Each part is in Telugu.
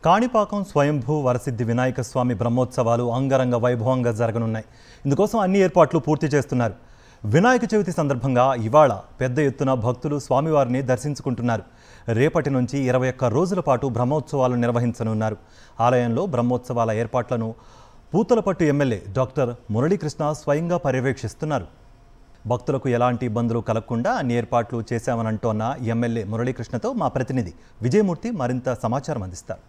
కాణిపాకం స్వయంభూ వరసిద్ధి వినాయక స్వామి బ్రహ్మోత్సవాలు అంగరంగ వైభవంగా జరగనున్నాయి. ఇందుకోసం అన్ని ఏర్పాట్లు పూర్తి చేస్తున్నారు. వినాయక చవితి సందర్భంగా ఇవాళ పెద్ద ఎత్తున భక్తులు స్వామివారిని దర్శించుకుంటున్నారు. రేపటి నుంచి 21 రోజుల పాటు బ్రహ్మోత్సవాలు నిర్వహించనున్నారు. ఆలయంలో బ్రహ్మోత్సవాల ఏర్పాట్లను పూతలపట్టు ఎమ్మెల్యే డాక్టర్ మురళీకృష్ణ స్వయంగా పర్యవేక్షిస్తున్నారు. భక్తులకు ఎలాంటి ఇబ్బందులు కలగకుండా అన్ని ఏర్పాట్లు చేశామనంటోన్న ఎమ్మెల్యే మురళీకృష్ణతో మా ప్రతినిధి విజయమూర్తి మరింత సమాచారం అందిస్తారు.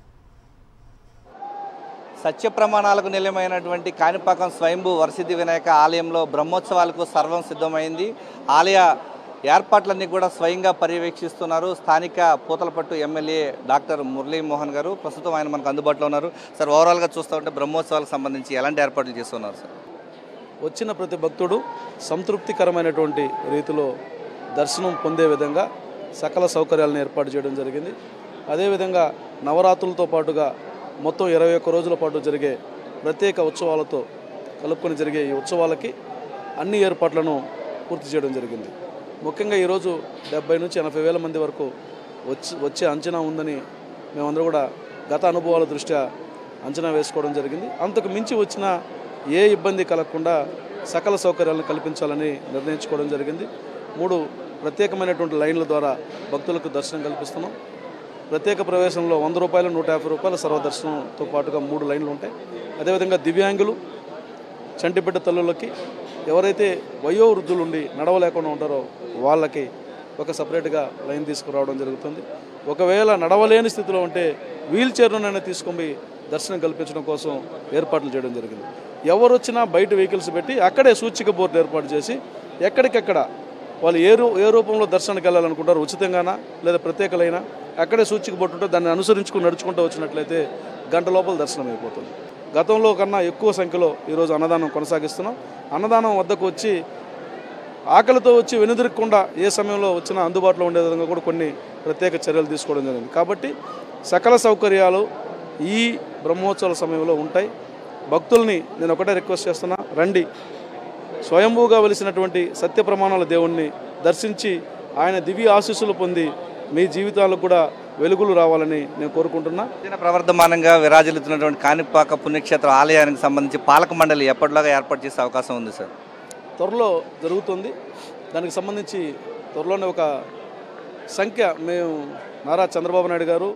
సత్య ప్రమాణాలకు నిలయమైనటువంటి కాణిపాకం స్వయంభూ వరసిద్ధి వినాయక ఆలయంలో బ్రహ్మోత్సవాలకు సర్వం సిద్ధమైంది. ఆలయ ఏర్పాట్లన్నీ కూడా స్వయంగా పర్యవేక్షిస్తున్నారు స్థానిక పూతలపట్టు ఎమ్మెల్యే డాక్టర్ మురళీమోహన్ గారు. ప్రస్తుతం ఆయన మనకు అందుబాటులో ఉన్నారు. సార్, ఓవరాల్గా చూస్తూ ఉంటే బ్రహ్మోత్సవాలకు సంబంధించి ఎలాంటి ఏర్పాట్లు చేస్తున్నారు సార్? వచ్చిన ప్రతి భక్తుడు సంతృప్తికరమైనటువంటి రీతిలో దర్శనం పొందే విధంగా సకల సౌకర్యాలను ఏర్పాటు చేయడం జరిగింది. అదేవిధంగా నవరాత్రులతో పాటుగా మొత్తం 21 రోజుల పాటు జరిగే ప్రత్యేక ఉత్సవాలతో కలుపుకొని జరిగే ఈ ఉత్సవాలకి అన్ని ఏర్పాట్లను పూర్తి చేయడం జరిగింది. ముఖ్యంగా ఈరోజు 70 నుంచి 80 వేల మంది వరకు వచ్చే అంచనా ఉందని మేమందరూ కూడా గత అనుభవాల దృష్ట్యా అంచనా వేసుకోవడం జరిగింది. అంతకు మించి వచ్చిన ఏ ఇబ్బంది కలగకుండా సకల సౌకర్యాలను కల్పించాలని నిర్ణయించుకోవడం జరిగింది. 3 ప్రత్యేకమైనటువంటి లైన్ల ద్వారా భక్తులకు దర్శనం కల్పిస్తున్నాం. ప్రత్యేక ప్రవేశంలో 100 రూపాయలు, 150 రూపాయల సర్వదర్శనంతో పాటుగా 3 లైన్లు ఉంటాయి. అదేవిధంగా దివ్యాంగులు, చంటిబిడ్డ తల్లులకి, ఎవరైతే వయోవృద్ధులు ఉండి నడవలేకుండా ఉంటారో వాళ్ళకి ఒక సపరేట్గా లైన్ తీసుకురావడం జరుగుతుంది. ఒకవేళ నడవలేని స్థితిలో ఉంటే వీల్ చైర్లోనైనా తీసుకొని దర్శనం కల్పించడం కోసం ఏర్పాట్లు చేయడం జరిగింది. ఎవరు వచ్చినా బయట వెహికల్స్ పెట్టి అక్కడే సూచిక బోర్డు ఏర్పాటు చేసి ఎక్కడికెక్కడ వాళ్ళు ఏ రూపంలో దర్శనానికి వెళ్ళాలనుకుంటారు, ఉచితంగానా లేదా ప్రత్యేకలైనా అక్కడే సూచిక బోర్డు ఉంటే దాన్ని అనుసరించుకుని నడుచుకుంటూ వచ్చినట్లయితే గంట లోపల దర్శనం అయిపోతుంది. గతంలో కన్నా ఎక్కువ సంఖ్యలో ఈరోజు అన్నదానం కొనసాగిస్తున్నాం. అన్నదానం వద్దకు వచ్చి ఆకలితో వచ్చి వెనుదిరగకుండా ఏ సమయంలో వచ్చినా అందుబాటులో ఉండే విధంగా కూడా కొన్ని ప్రత్యేక చర్యలు తీసుకోవడం జరిగింది. కాబట్టి సకల సౌకర్యాలు ఈ బ్రహ్మోత్సవాల సమయంలో ఉంటాయి. భక్తుల్ని నేను ఒకటే రిక్వెస్ట్ చేస్తున్నా, రండి, స్వయంభూగా వెలిసినటువంటి సత్య ప్రమాణాల దేవుణ్ణి దర్శించి ఆయన దివ్య ఆశీస్సులు పొంది మీ జీవితాలకు కూడా వెలుగులు రావాలని నేను కోరుకుంటున్నా. ప్రవర్ధమానంగా విరాజిల్లుతున్నటువంటి కాణిపాక పుణ్యక్షేత్ర ఆలయానికి సంబంధించి పాలక మండలి ఎప్పటిలాగా ఏర్పాటు చేసే అవకాశం ఉంది సార్? త్వరలో జరుగుతుంది. దానికి సంబంధించి త్వరలోనే ఒక సంఖ్య మేము నారా చంద్రబాబు నాయుడు గారు